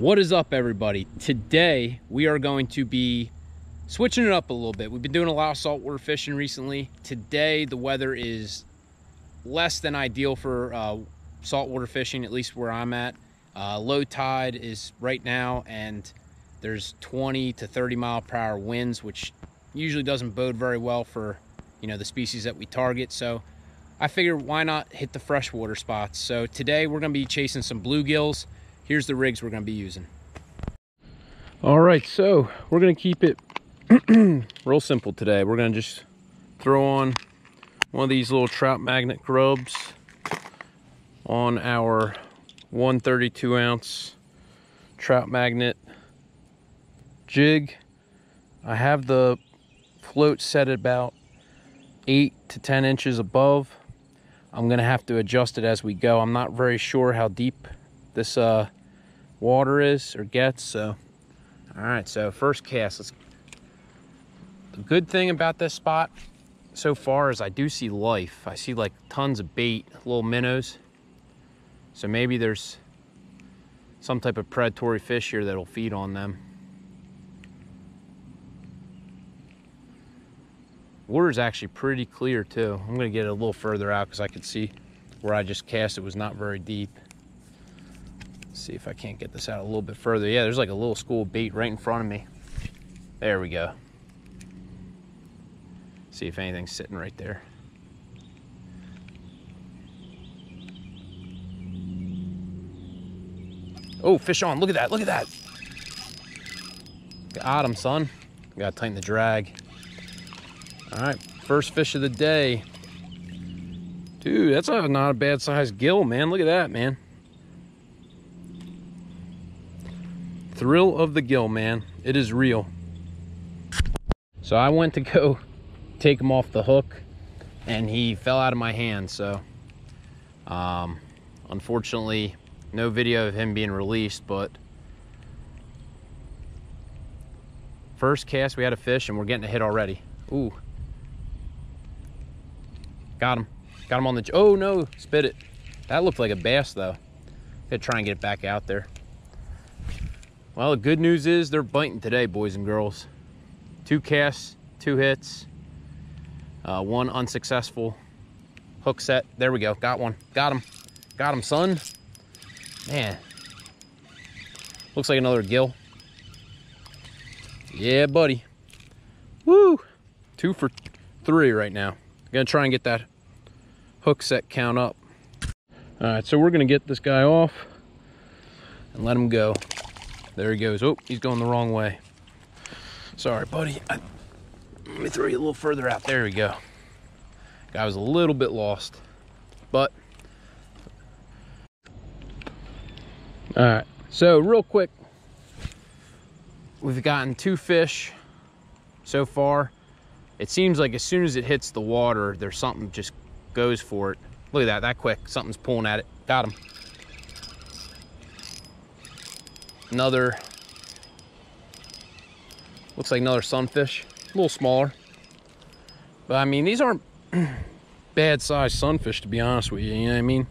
What is up, everybody? Today we are going to be switching it up a little bit. We've been doing a lot of saltwater fishing recently. Today the weather is less than ideal for saltwater fishing, at least where I'm at. Low tide is right now, and there's 20 to 30 mile per hour winds, which usually doesn't bode very well for, you know, the species that we target. So I figured, why not hit the freshwater spots? So today we're going to be chasing some bluegills. Here's the rigs we're going to be using. All right, so we're going to keep it real simple today. We're going to just throw on one of these little trout magnet grubs on our 132 ounce trout magnet jig. I have the float set at about 8 to 10 inches above. I'm going to have to adjust it as we go. I'm not very sure how deep this water is or gets. So all right, so first cast. The good thing about this spot so far is I do see life. I see like tons of bait, little minnows. So maybe there's some type of predatory fish here that'll feed on them. Water's actually pretty clear too. I'm gonna get it a little further out because I could see where I just cast it was not very deep. Let's see if I can't get this out a little bit further. Yeah, there's like a little school of bait right in front of me. There we go. See if anything's sitting right there. Oh, fish on. Look at that. Look at that. Got him, son. Gotta tighten the drag. All right, first fish of the day. Dude, that's not a bad sized gill, man. Look at that, man. Thrill of the gill, man. It is real. So I went to go take him off the hook and he fell out of my hand. So unfortunately no video of him being released, but first cast we had a fish and we're getting a hit already. Ooh, got him on the, oh no, spit it. That looked like a bass though. Gotta try and get it back out there. Well, the good news is they're biting today, boys and girls. 2 casts, 2 hits, 1 unsuccessful hook set. There we go, got one, got him, son. Man, looks like another gill. Yeah, buddy. Woo, 2 for 3 right now. I'm gonna try and get that hook set count up. All right, so we're gonna get this guy off and let him go. There he goes. Oh, he's going the wrong way. Sorry, buddy. Let me throw you a little further out. There we go. Guy was a little bit lost, but all right. So real quick, we've gotten 2 fish so far. It seems like as soon as it hits the water, there's something just goes for it. Look at that quick. Something's pulling at it. Got him. Another, looks like another sunfish, a little smaller. But I mean, these aren't bad sized sunfish, to be honest with you, you know what I mean?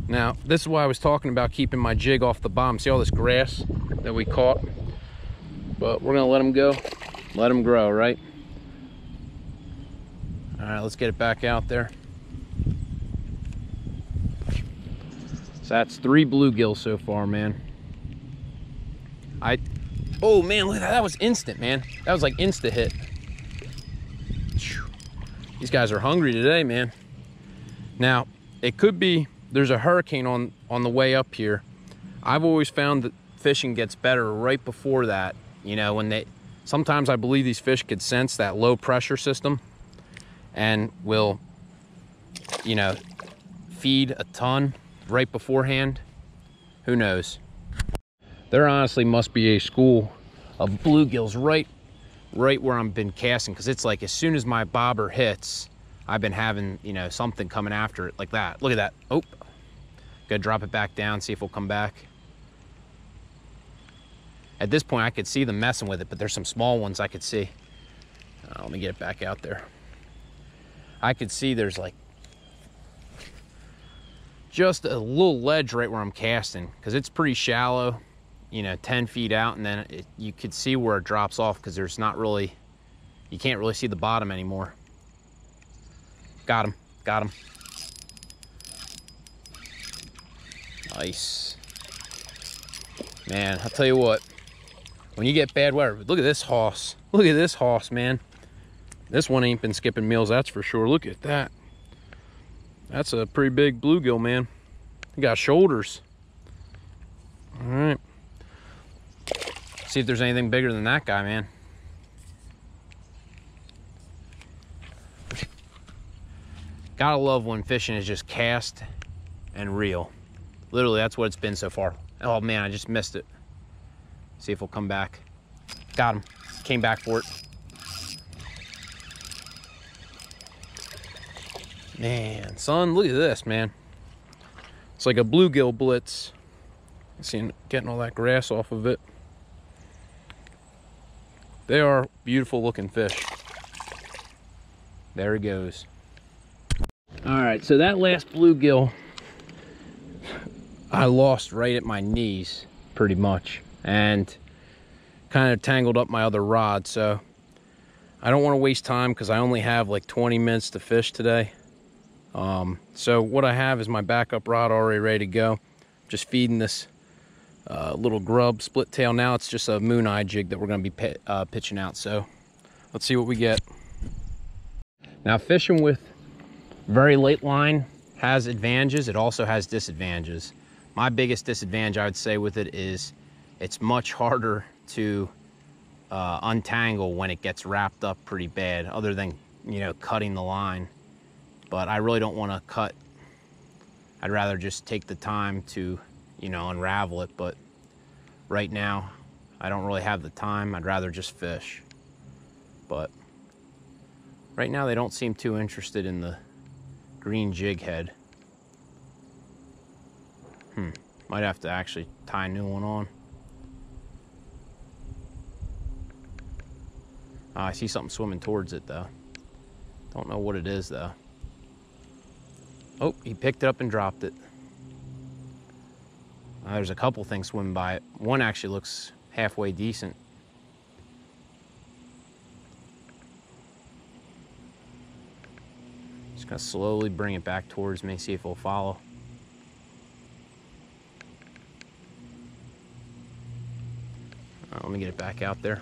Now, this is why I was talking about keeping my jig off the bottom. See all this grass that we caught? But we're gonna let them go, let them grow, right? All right, let's get it back out there. So that's 3 bluegills so far, man. Oh man, look at that. That was instant, man. That was like insta hit. These guys are hungry today, man. Now, it could be there's a hurricane on the way up here. I've always found that fishing gets better right before that. You know, when sometimes I believe these fish could sense that low pressure system and will, you know, feed a ton right beforehand. Who knows? There honestly must be a school of bluegills right where I've been casting, because it's like as soon as my bobber hits, I've been having, you know, something coming after it like that. Look at that. Oh, gotta drop it back down, see if it'll come back. At this point, I could see them messing with it, but there's some small ones I could see. Let me get it back out there. I could see there's like just a little ledge right where I'm casting, because it's pretty shallow, you know, 10 feet out, and then you could see where it drops off because there's not really, you can't really see the bottom anymore. Got him, got him. Nice. Man, I'll tell you what, when you get bad weather, look at this hoss. Look at this hoss, man. This one ain't been skipping meals, that's for sure. Look at that. That's a pretty big bluegill, man. He got shoulders. All right. See if there's anything bigger than that guy, man. Gotta love when fishing is just cast and reel. Literally, that's what it's been so far. Oh man, I just missed it. See if he'll come back. Got him. Came back for it. Man, son, look at this, man. It's like a bluegill blitz. See, getting all that grass off of it. They are beautiful looking fish. There he goes. All right, so that last bluegill, I lost right at my knees, pretty much, and kind of tangled up my other rod. So I don't want to waste time because I only have like 20 minutes to fish today. So what I have is my backup rod already ready to go. Just feeding this little grub split tail. Now it's just a moon eye jig that we're going to be pitching out. So let's see what we get. Now, fishing with very late line has advantages. It also has disadvantages. My biggest disadvantage, I would say, with it is it's much harder to untangle when it gets wrapped up pretty bad, other than, you know, cutting the line. But I really don't want to cut. I'd rather just take the time to, you know, unravel it. But right now, I don't really have the time. I'd rather just fish. But right now, they don't seem too interested in the green jig head. Might have to actually tie a new one on. I see something swimming towards it, though. Don't know what it is, though. Oh, he picked it up and dropped it. There's a couple things swimming by it. One actually looks halfway decent. Just gonna slowly bring it back towards me, see if it'll follow. Let me get it back out there.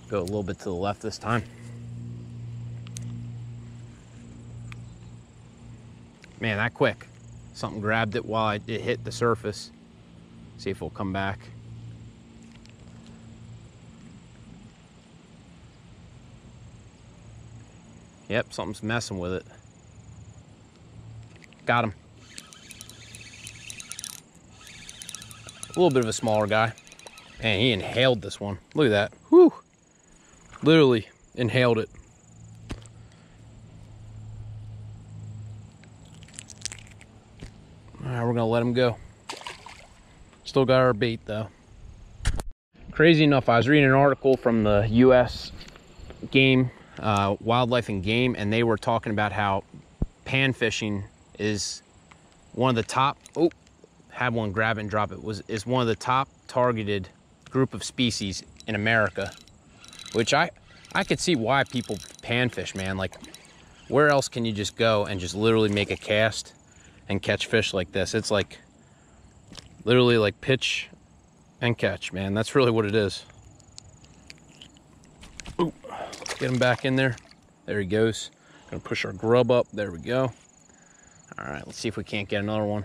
Go a little bit to the left this time. Man, that quick. Something grabbed it while it hit the surface. See if it'll come back. Yep, something's messing with it. Got him. A little bit of a smaller guy. Man, he inhaled this one. Look at that. Whew. Literally inhaled it. All right, we're gonna let him go. Still got our bait though. Crazy enough, I was reading an article from the U.S. Game, Wildlife and Game, and they were talking about how pan fishing is one of the top, had one grab it and drop it, is one of the top targeted group of species in America, which I could see why people pan fish, man. Like, where else can you just go and just literally make a cast and catch fish like this? It's like literally like pitch and catch, man. That's really what it is. Ooh, get him back in there. There he goes. Gonna push our grub up. There we go. All right, let's see if we can't get another one.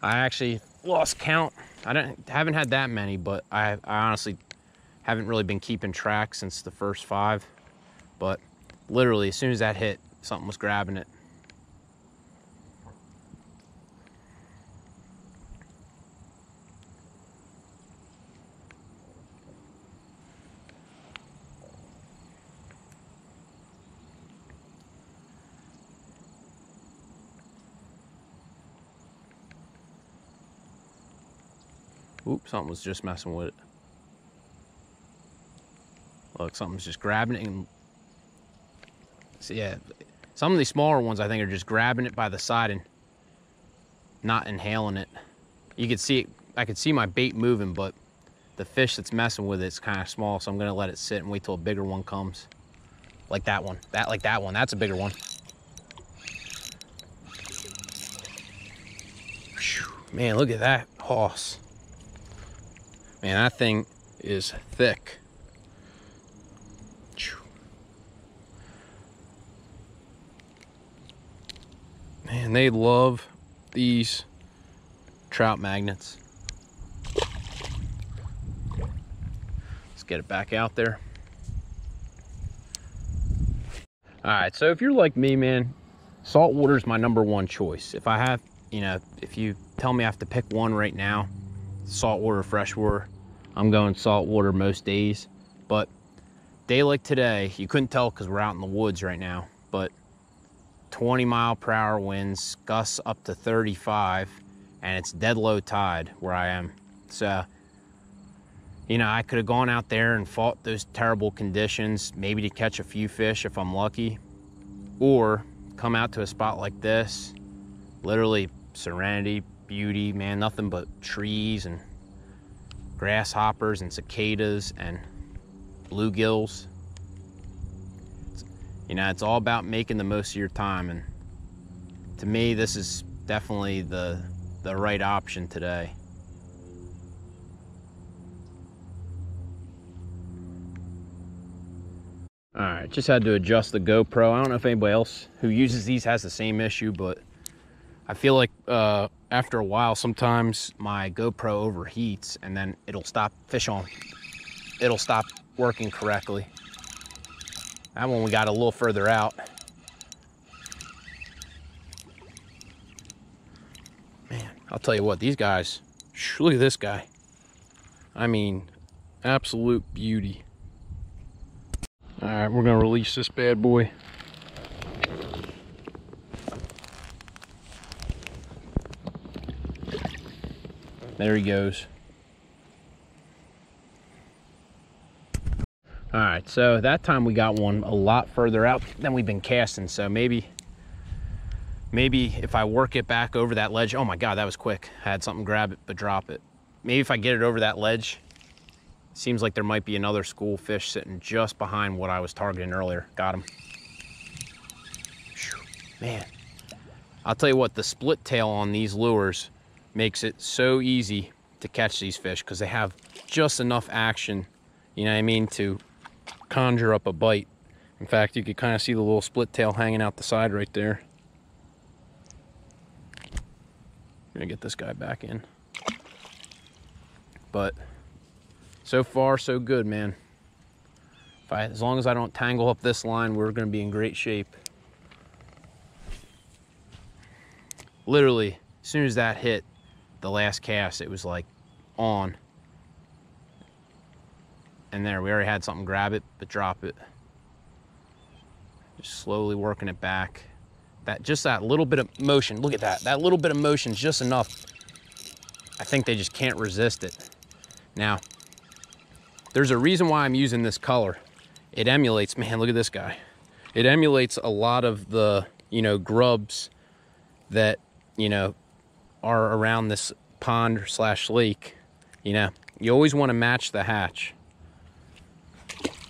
I actually lost count. I haven't had that many, but I honestly haven't really been keeping track since the first 5. But literally, as soon as that hit, something was grabbing it. Oop, something was just messing with it. Look, something's just grabbing it. And so yeah, some of these smaller ones I think are just grabbing it by the side and not inhaling it. You can see it, I could see my bait moving, but the fish that's messing with it's kind of small, so I'm gonna let it sit and wait till a bigger one comes. Like that one, like that one, that's a bigger one. Man, look at that hoss. Man, that thing is thick. Man, they love these trout magnets. Let's get it back out there. All right, so if you're like me, man, salt water is my #1 choice. If I have, you know, if you tell me I have to pick one right now, salt water, fresh water, I'm going salt water most days. But day like today, you couldn't tell because we're out in the woods right now, but 20-mile-per-hour winds, gusts up to 35, and it's dead low tide where I am. So, you know, I could have gone out there and fought those terrible conditions, maybe to catch a few fish if I'm lucky, or come out to a spot like this, literally serenity, beauty, man, nothing but trees and grasshoppers and cicadas and bluegills. You know, it's all about making the most of your time, and to me, this is definitely the right option today. All right, just had to adjust the GoPro. I don't know if anybody else who uses these has the same issue, but I feel like after a while, sometimes my GoPro overheats and then it'll stop it'll stop working correctly. That one we got a little further out. Man, I'll tell you what, these guys, look at this guy. I mean, absolute beauty. All right, we're gonna release this bad boy. There he goes. All right, so that time we got one a lot further out than we've been casting. So maybe if I work it back over that ledge, oh my God, that was quick. I had something grab it, but drop it. Maybe if I get it over that ledge, seems like there might be another school fish sitting just behind what I was targeting earlier. Got him. Man, I'll tell you what, the split tail on these lures makes it so easy to catch these fish because they have just enough action, you know what I mean, to conjure up a bite. In fact, you can kind of see the little split tail hanging out the side right there. I'm gonna get this guy back in. But so far, so good, man. As long as I don't tangle up this line, we're gonna be in great shape. Literally, as soon as that hit the last cast, it was like on. And there, we already had something grab it, but drop it. Just slowly working it back. Just that little bit of motion, look at that. That little bit of motion is just enough. I think they just can't resist it. Now, there's a reason why I'm using this color. It emulates, man, look at this guy. It emulates a lot of the, you know, grubs that, you know, are around this pond / lake. You know, you always want to match the hatch.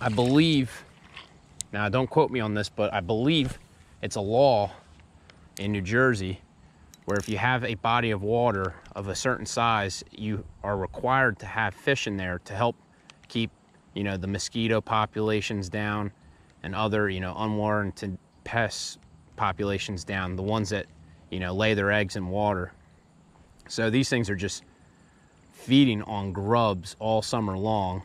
I believe, now don't quote me on this, but I believe it's a law in New Jersey where if you have a body of water of a certain size, you are required to have fish in there to help keep, you know, the mosquito populations down and other, you know, unwarranted pest populations down, the ones that, you know, lay their eggs in water. So these things are just feeding on grubs all summer long.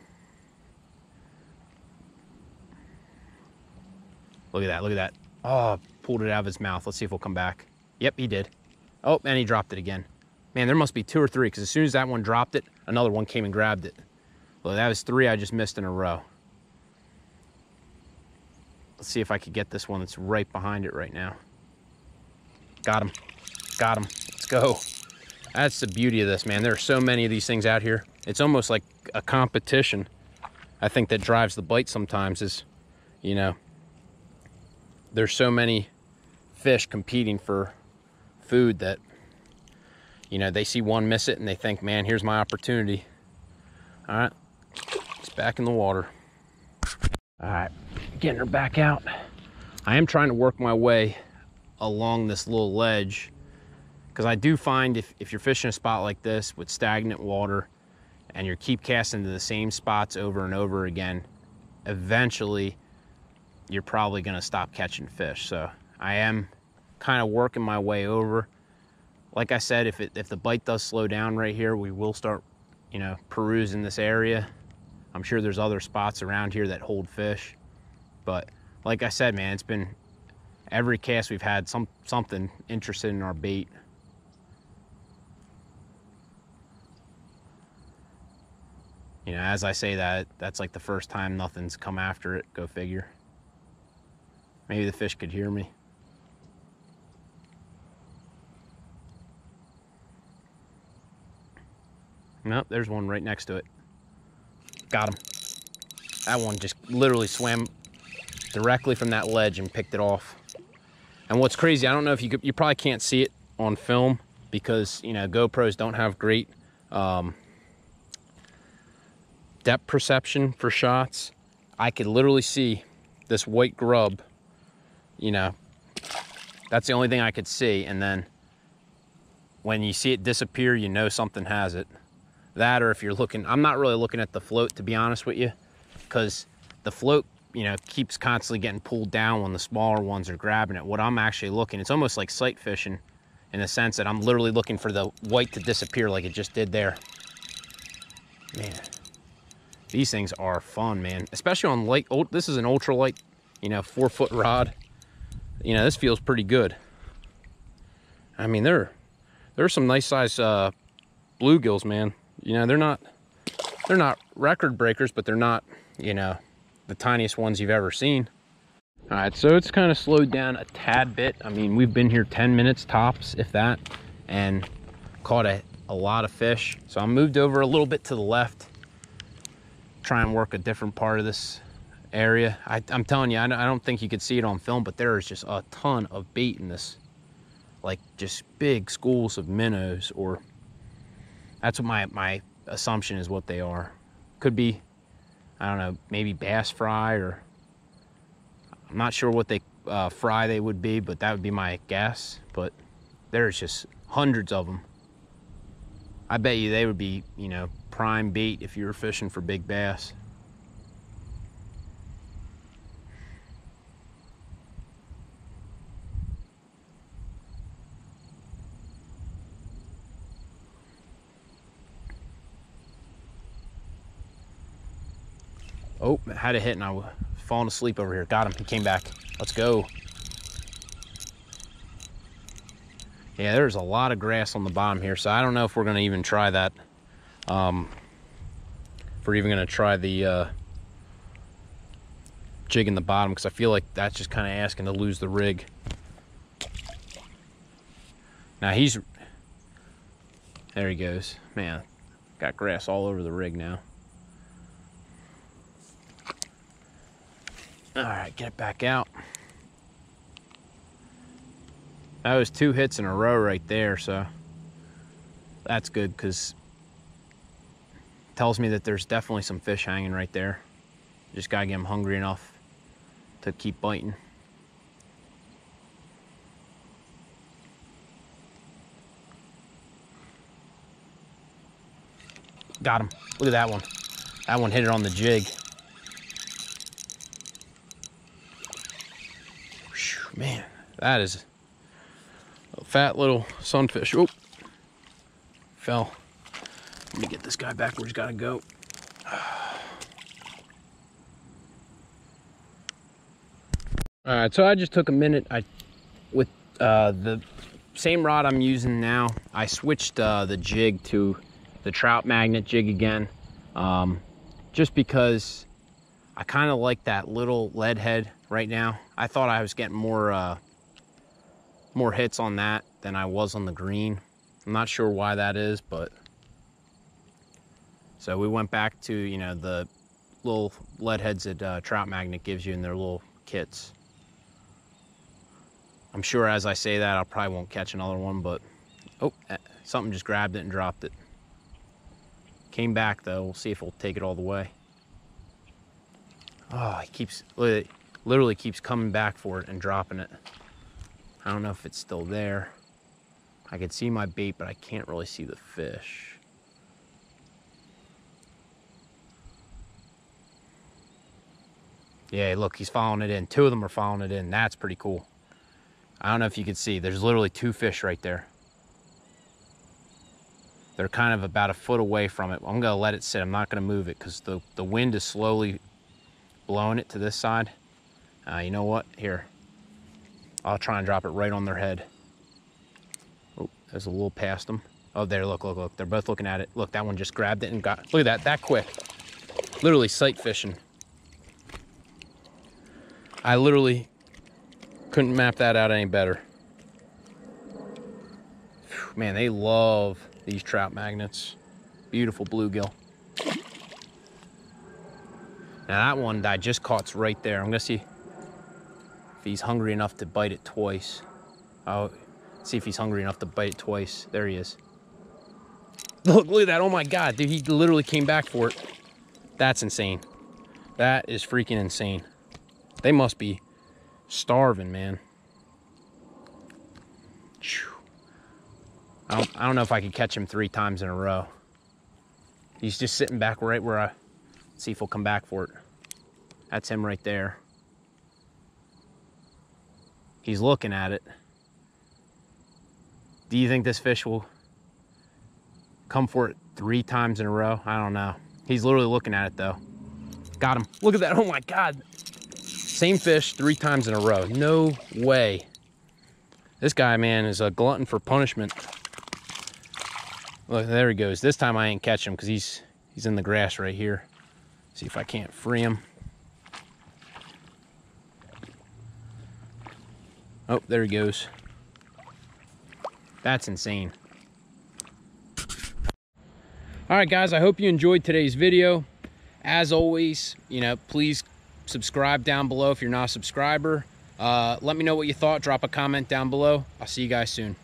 Look at that, look at that. Oh, pulled it out of his mouth. Let's see if he'll come back. Yep, he did. Oh, and he dropped it again. Man, there must be 2 or 3, because as soon as that one dropped it, another one came and grabbed it. Well, that was 3 I just missed in a row. Let's see if I could get this one that's right behind it right now. Got him. Got him. Let's go. That's the beauty of this, man. There are so many of these things out here. It's almost like a competition. I think that drives the bite sometimes is, you know, there's so many fish competing for food that you know, they see one miss it and they think, man, here's my opportunity. All right, it's back in the water. All right, getting her back out. I am trying to work my way along this little ledge, because I do find if you're fishing a spot like this with stagnant water and you keep casting to the same spots over and over again, eventually you're probably gonna stop catching fish. So I am kind of working my way over. Like I said, if the bite does slow down right here, we will start, you know, perusing this area. I'm sure there's other spots around here that hold fish, but like I said, man, it's been every cast we've had something interested in our bait. You know, as I say that, that's like the first time nothing's come after it. Go figure. Maybe the fish could hear me. Nope, there's one right next to it. Got him. That one just literally swam directly from that ledge and picked it off. And what's crazy, I don't know if you probably can't see it on film because, you know, GoPros don't have great depth perception for shots. I could literally see this white grub, you know, that's the only thing I could see. And then when you see it disappear, you know something has it. That, or if you're looking, I'm not really looking at the float, to be honest with you, because the float, you know, keeps constantly getting pulled down when the smaller ones are grabbing it. What I'm actually looking, it's almost like sight fishing in the sense that I'm literally looking for the white to disappear like it just did there. Man, these things are fun, man, especially on light. This is an ultralight, you know, 4-foot rod. You know, this feels pretty good. I mean, there's some nice size bluegills, man. You know, they're not record breakers, but they're not, you know, the tiniest ones you've ever seen. All right, so it's kind of slowed down a tad bit. I mean, we've been here 10 minutes tops, if that, and caught a lot of fish. So I moved over a little bit to the left, try and work a different part of this area. I'm telling you, I don't think you could see it on film, but there is just a ton of bait in this, like just big schools of minnows, or that's what my assumption is what they are. Could be, I don't know, maybe bass fry, or I'm not sure what they fry they would be, but that would be my guess. But there's just hundreds of them. I bet you they would be, you know, prime bait if you were fishing for big bass. Oh, had a hit and I was falling asleep over here. Got him, he came back. Let's go. Yeah, there's a lot of grass on the bottom here, so I don't know if we're gonna even try that. If we're even gonna try the jig in the bottom, because I feel like that's just kind of asking to lose the rig. Now there he goes. Man, got grass all over the rig now. All right, get it back out. That was 2 hits in a row right there, so that's good, because it tells me that there's definitely some fish hanging right there. Just gotta get them hungry enough to keep biting. Got him. Look at that one. That one hit it on the jig. Man, that is a fat little sunfish. Oh, fell. Let me get this guy back where he's got to go. All right, so I just took a minute. With the same rod I'm using now, I switched the jig to the Trout magnet jig again, just because I kind of like that little lead head right now. I thought I was getting more hits on that than I was on the green. I'm not sure why that is, but so we went back to, you know, the little lead heads that Trout magnet gives you in their little kits. I'm sure as I say that, I probably won't catch another one, but oh, Something just grabbed it and dropped it. Came back though. We'll see if we'll take it all the way. Oh, he keeps, literally keeps coming back for it and dropping it. I don't know if it's still there. I can see my bait, but I can't really see the fish. Yeah, look, he's following it in. 2 of them are following it in. That's pretty cool. I don't know if you can see. There's literally 2 fish right there. They're kind of about a foot away from it. I'm gonna let it sit. I'm not gonna move it because the wind is slowly blowing it to this side. You know what? Here, I'll try and drop it right on their head. Oh, there's a little past them. Oh, there, look, look, look. They're both looking at it. Look, that one just grabbed it and got, look at that quick. Literally sight fishing. I literally couldn't map that out any better. Man, they love these trout magnets. Beautiful bluegill. Now that one that I just caught's right there. I'm gonna see if he's hungry enough to bite it twice. Oh, see if he's hungry enough to bite it twice. There he is. Look at that, oh my God, dude, he literally came back for it. That's insane. That is freaking insane. They must be starving, man. I don't know if I could catch him 3 times in a row. He's just sitting back right where I, see if he'll come back for it. That's him right there. He's looking at it. Do you think this fish will come for it 3 times in a row? I don't know. He's literally looking at it though. Got him. Look at that. Oh my God. Same fish 3 times in a row. No way. This guy, man, is a glutton for punishment. Look, there he goes. This time I ain't catch him because he's in the grass right here. See if I can't free him. Oh, there he goes. That's insane. All right, guys, I hope you enjoyed today's video. As always, you know, please subscribe down below if you're not a subscriber. Let me know what you thought. Drop a comment down below. I'll see you guys soon.